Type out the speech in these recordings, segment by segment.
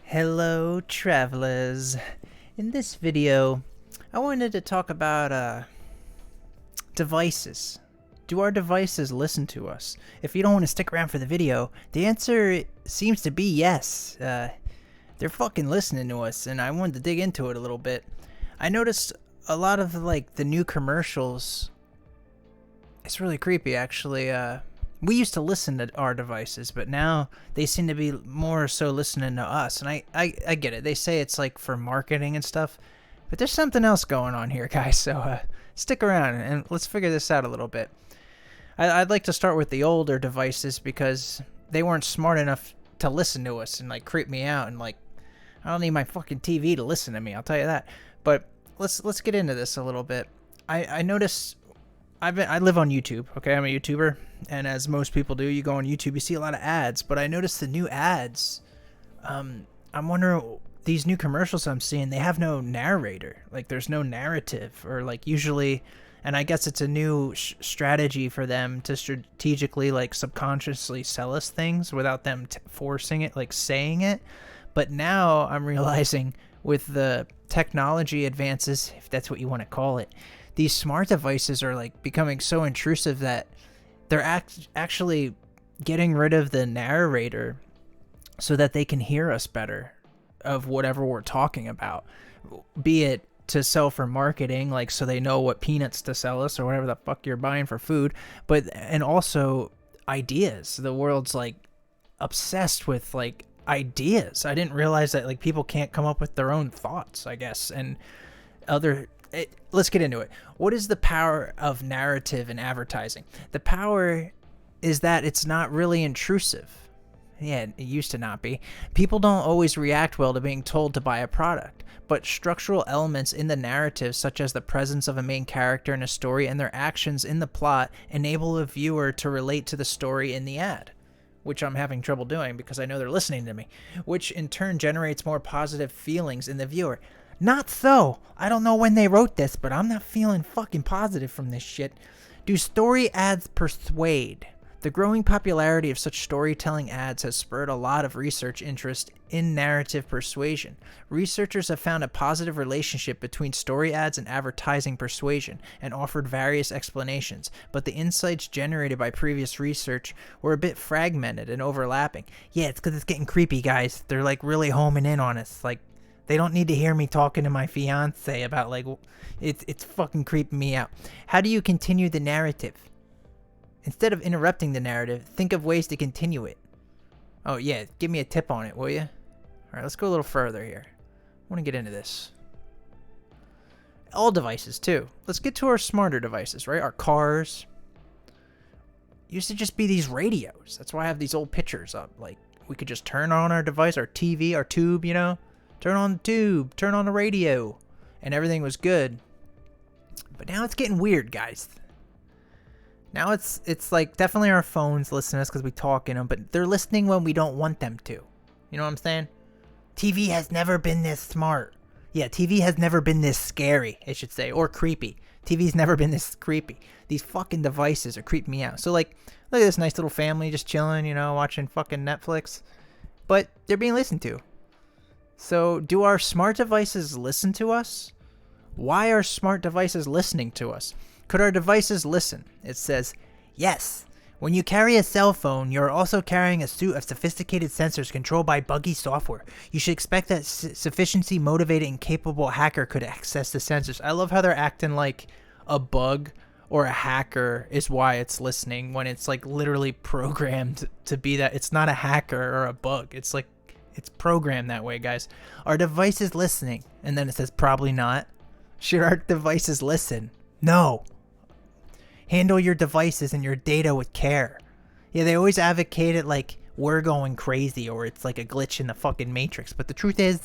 Hello, travelers. In this video, I wanted to talk about devices. Do our devices listen to us? If you don't want to stick around for the video, the answer seems to be yes. They're fucking listening to us, and I wanted to dig into it a little bit. I noticed a lot of the new commercials. It's really creepy, actually. We used to listen to our devices, but now they seem to be more so listening to us. And I get it. They say it's like for marketing and stuff, but there's something else going on here, guys. So stick around and let's figure this out a little bit. I'd like to start with the older devices because they weren't smart enough to listen to us and creep me out, and I don't need my fucking TV to listen to me. I'll tell you that. But let's get into this a little bit. I noticed. I live on YouTube, okay? I'm a YouTuber, and as most people do, you go on YouTube, you see a lot of ads, but I noticed the new ads, I'm wondering, these new commercials I'm seeing, they have no narrator. There's no narrative, or usually, and I guess it's a new strategy for them to strategically, subconsciously sell us things without them forcing it, saying it. But now I'm realizing with the technology advances, if that's what you want to call it, these smart devices are becoming so intrusive that they're actually getting rid of the narrator so that they can hear us better of whatever we're talking about, be it to sell for marketing, so they know what peanuts to sell us or whatever the fuck you're buying for food, and also ideas. The world's obsessed with ideas. I didn't realize that people can't come up with their own thoughts, I guess, and let's get into it. What is the power of narrative in advertising? The power is that it's not really intrusive. Yeah, it used to not be. People don't always react well to being told to buy a product, but structural elements in the narrative, such as the presence of a main character in a story and their actions in the plot, enable a viewer to relate to the story in the ad, which I'm having trouble doing because I know they're listening to me, which in turn generates more positive feelings in the viewer. Not so. I don't know when they wrote this, but I'm not feeling fucking positive from this shit. Do story ads persuade? The growing popularity of such storytelling ads has spurred a lot of research interest in narrative persuasion. Researchers have found a positive relationship between story ads and advertising persuasion and offered various explanations, but the insights generated by previous research were a bit fragmented and overlapping. Yeah, it's because it's getting creepy, guys. They're really homing in on us. They don't need to hear me talking to my fiance about it's fucking creeping me out. How do you continue the narrative? Instead of interrupting the narrative, think of ways to continue it. Oh yeah, give me a tip on it, will you? Alright, let's go a little further here. I want to get into this. All devices too. Let's get to our smarter devices, right? Our cars. Used to just be these radios. That's why I have these old pictures up. We could just turn on our device, our TV, our tube, turn on the tube, turn on the radio, and everything was good. But now it's getting weird, guys. Now it's definitely our phones listening to us because we talk in them, but they're listening when we don't want them to. You know what I'm saying? TV has never been this smart. Yeah, TV has never been this scary, I should say, or creepy. TV's never been this creepy. These fucking devices are creeping me out. So look at this nice little family just chilling, watching fucking Netflix. But they're being listened to. So, do our smart devices listen to us? Why are smart devices listening to us? Could our devices listen? It says, yes. When you carry a cell phone, you're also carrying a suite of sophisticated sensors controlled by buggy software. You should expect that sufficiency motivated and capable hacker could access the sensors. I love how they're acting like a bug or a hacker is why it's listening when it's literally programmed to be that. It's not a hacker or a bug. It's programmed that way, guys. Are devices listening? And then it says probably not. Should our devices listen? No. Handle your devices and your data with care. Yeah, they always advocate it we're going crazy or it's a glitch in the fucking matrix. But the truth is,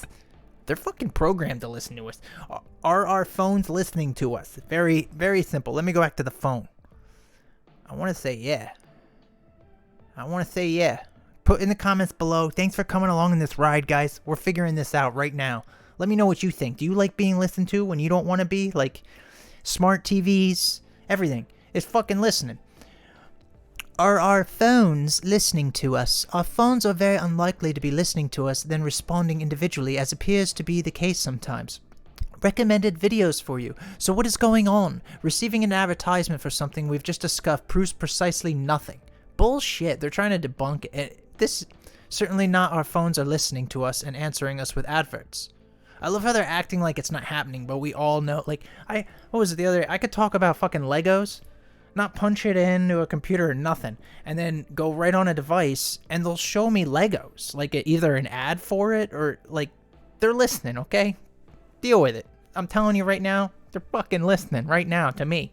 they're fucking programmed to listen to us. Are our phones listening to us? Very, very simple. Let me go back to the phone. I want to say yeah. Put in the comments below. Thanks for coming along in this ride, guys. We're figuring this out right now. Let me know what you think. Do you like being listened to when you don't want to be? Smart TVs, everything is fucking listening. Are our phones listening to us? Our phones are very unlikely to be listening to us than responding individually, as appears to be the case sometimes. Recommended videos for you. So what is going on? Receiving an advertisement for something we've just discussed proves precisely nothing. Bullshit. They're trying to debunk it. This certainly not our phones are listening to us and answering us with adverts. I love how they're acting like it's not happening, but we all know. Like, what was it the other day? I could talk about fucking Legos, not punch it into a computer or nothing, and then go right on a device, and they'll show me Legos, like either an ad for it or like they're listening. Okay, deal with it. I'm telling you right now, they're fucking listening right now to me.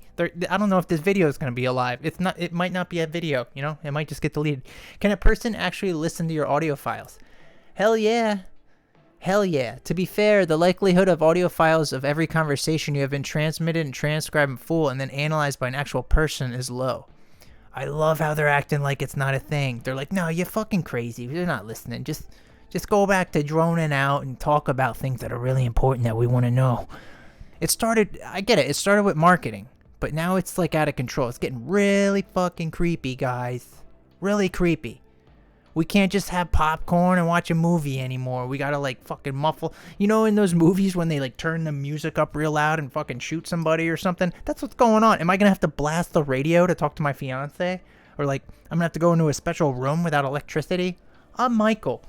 I don't know if this video is gonna be alive. It's not. It might not be a video. You know, it might just get deleted. Can a person actually listen to your audio files? Hell yeah. Hell yeah. To be fair, the likelihood of audio files of every conversation you have been transmitted and transcribed in full and then analyzed by an actual person is low. I love how they're acting like it's not a thing. They're like, no, you're fucking crazy. They're not listening. Just go back to droning out and talk about things that are really important that we want to know. I get it. It started with marketing, but now it's like out of control. It's getting really fucking creepy, guys. Really creepy. We can't just have popcorn and watch a movie anymore. We gotta like fucking muffle. You know, in those movies when they like turn the music up real loud and fucking shoot somebody or something? That's what's going on. Am I gonna have to blast the radio to talk to my fiance? Or like, I'm gonna have to go into a special room without electricity? I'm Michael.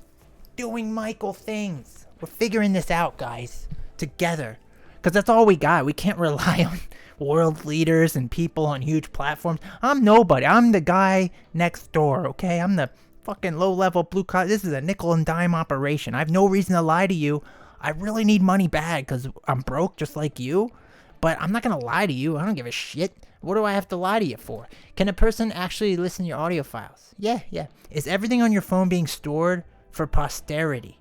Doing Michael things. We're figuring this out, guys. Together. Because that's all we got. We can't rely on world leaders and people on huge platforms. I'm nobody. I'm the guy next door, okay? I'm the fucking low-level blue collar. This is a nickel and dime operation. I have no reason to lie to you. I really need money bad because I'm broke just like you. But I'm not going to lie to you. I don't give a shit. What do I have to lie to you for? Can a person actually listen to your audio files? Yeah. Is everything on your phone being stored for posterity?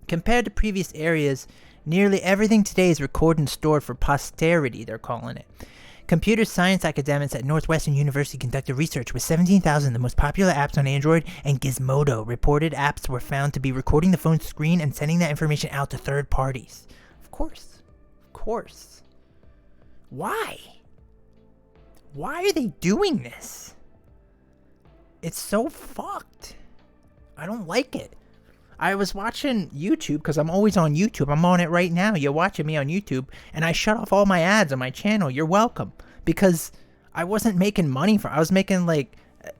Compared to previous eras, nearly everything today is recorded and stored for posterity, they're calling it. Computer science academics at Northwestern University conducted research with 17,000 of the most popular apps on Android and Gizmodo. Reported apps were found to be recording the phone's screen and sending that information out to third parties. Of course. Why? Why are they doing this? It's so fucked. I don't like it. I was watching YouTube because I'm always on YouTube. I'm on it right now. You're watching me on YouTube, and I shut off all my ads on my channel. You're welcome. Because I wasn't making money I was making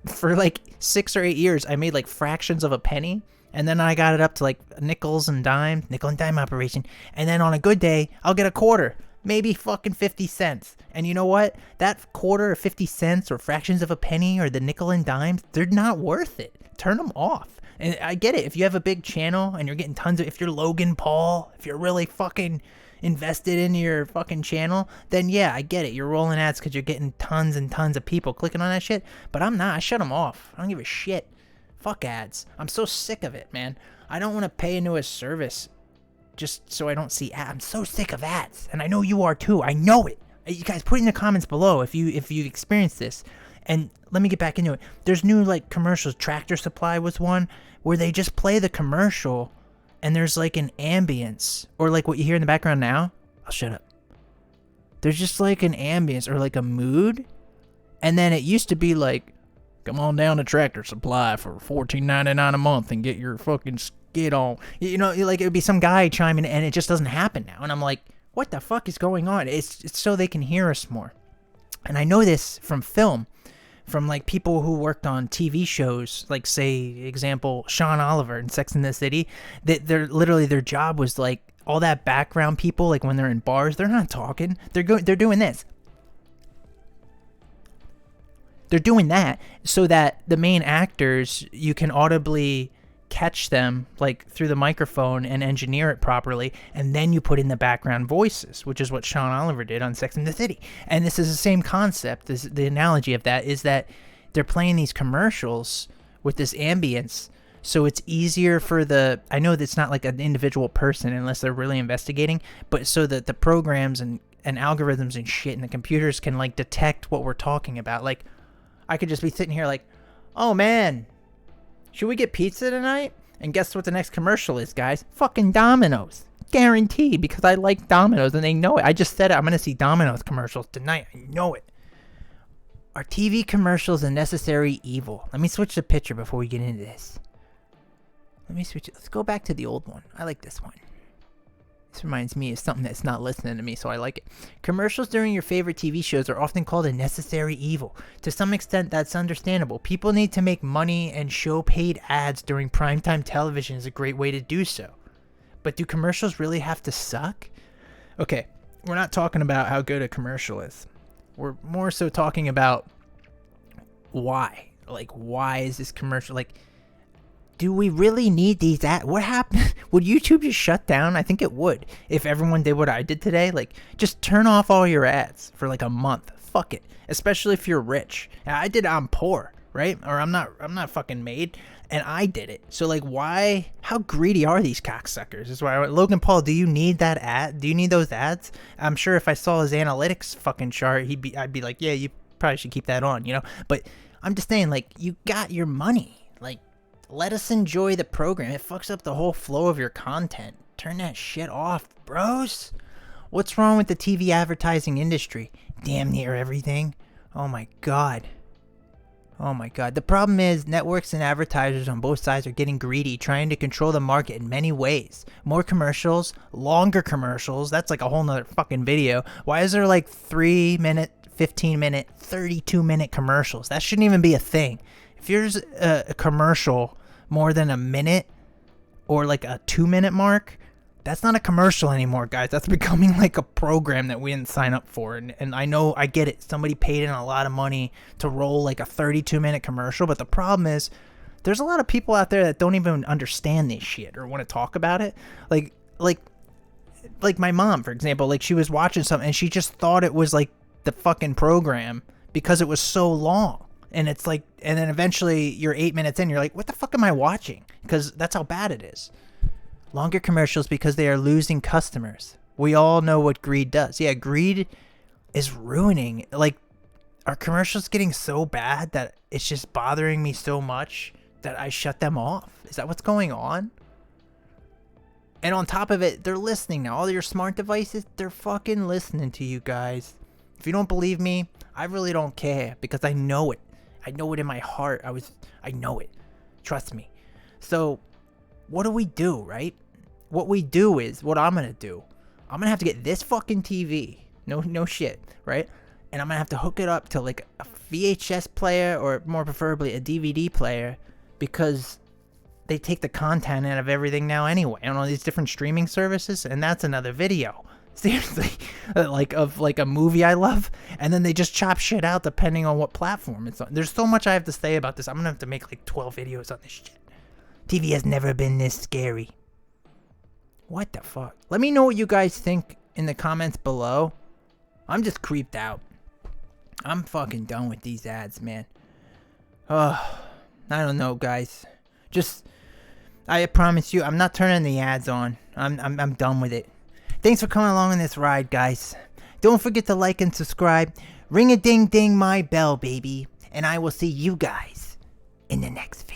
for 6 or 8 years, I made like fractions of a penny, and then I got it up to like nickel and dime operation, and then on a good day, I'll get a quarter, maybe fucking 50 cents. And you know what? That quarter or 50 cents or fractions of a penny or the nickel and dimes, they're not worth it. Turn them off. And I get it. If you have a big channel and you're getting if you're Logan Paul, if you're really fucking invested in your fucking channel, then yeah, I get it. You're rolling ads because you're getting tons and tons of people clicking on that shit. But I'm not. I shut them off. I don't give a shit. Fuck ads. I'm so sick of it, man. I don't want to pay into a service just so I don't see ads. I'm so sick of ads. And I know you are too. I know it. You guys put in the comments below if you've experienced this. And let me get back into it. There's new commercials. Tractor Supply was one where they just play the commercial and there's like an ambience, or like what you hear in the background now. I'll shut up. There's just like an ambience or like a mood. And then it used to be like, come on down to Tractor Supply for $14.99 a month and get your fucking skid on. You know, like it would be some guy chiming in, and it just doesn't happen now. And I'm like, what the fuck is going on? It's so they can hear us more. And I know this from film. From like people who worked on TV shows, like say example Sean Oliver in Sex and the City, that they're literally their job was like all that background people, like when they're in bars, they're not talking, they're doing this. They're doing that so that the main actors, you can audibly catch them like through the microphone and engineer it properly, and then you put in the background voices, which is what Sean Oliver did on Sex and the City. And this is the same concept. The analogy of that is that they're playing these commercials with this ambience, so it's easier for I know that's not like an individual person unless they're really investigating, but so that the programs and algorithms and shit and the computers can like detect what we're talking about. Like I could just be sitting here like, oh man, should we get pizza tonight? And guess what the next commercial is, guys? Fucking Domino's. Guaranteed, because I like Domino's and they know it. I just said it. I'm going to see Domino's commercials tonight. I know it. Are TV commercials a necessary evil? Let me switch the picture before we get into this. Let me switch it. Let's go back to the old one. I like this one. This reminds me of something that's not listening to me, so I like it. Commercials during your favorite TV shows are often called a necessary evil. To some extent, that's understandable. People need to make money, and show paid ads during primetime television is a great way to do so. But do commercials really have to suck? Okay, we're not talking about how good a commercial is. We're more so talking about why. Like, why is this commercial? Like, do we really need these ads? What happened? Would YouTube just shut down? I think it would. If everyone did what I did today, like, just turn off all your ads for like a month. Fuck it. Especially if you're rich. I did it. I'm poor, right? Or I'm not fucking made. And I did it. So like, why? How greedy are these cocksuckers? Is why Logan Paul. Do you need that ad? Do you need those ads? I'm sure if I saw his analytics fucking chart, I'd be like, yeah, you probably should keep that on, you know. But I'm just saying, like, you got your money. Like, let us enjoy the program. It fucks up the whole flow of your content. Turn that shit off, bros. What's wrong with the TV advertising industry? Damn near everything. Oh my god. Oh my god. The problem is networks and advertisers on both sides are getting greedy, trying to control the market in many ways. More commercials, longer commercials. That's like a whole nother fucking video. Why is there like 3-minute, 15-minute, 32-minute commercials? That shouldn't even be a thing. If there's a commercial more than a minute or like a 2-minute mark, that's not a commercial anymore, guys. That's becoming like a program that we didn't sign up for. And I know, I get it. Somebody paid in a lot of money to roll like a 32-minute commercial. But the problem is, there's a lot of people out there that don't even understand this shit or want to talk about it. Like my mom, for example, like she was watching something and she just thought it was like the fucking program because it was so long. And it's like, and then eventually you're 8 minutes in, you're like, what the fuck am I watching? Because that's how bad it is. Longer commercials because they are losing customers. We all know what greed does. Yeah, greed is ruining. Like, are commercials getting so bad that it's just bothering me so much that I shut them off? Is that what's going on? And on top of it, they're listening now. All your smart devices, they're fucking listening to you guys. If you don't believe me, I really don't care because I know it. I know it in my heart. I know it. Trust me. So, what do we do, right? What we do is, what I'm going to do, I'm going to have to get this fucking TV. No shit, right? And I'm going to have to hook it up to like a VHS player or more preferably a DVD player because they take the content out of everything now anyway on all these different streaming services, and that's another video. Seriously, like of like a movie I love, and then they just chop shit out depending on what platform it's on. There's so much I have to say about this. I'm going to have to make like 12 videos on this shit. TV has never been this scary. What the fuck? Let me know what you guys think in the comments below. I'm just creeped out. I'm fucking done with these ads, man. I don't know, guys. Just, I promise you, I'm not turning the ads on. I'm done with it. Thanks for coming along on this ride, guys. Don't forget to like and subscribe. Ring a ding ding my bell, baby. And I will see you guys in the next video.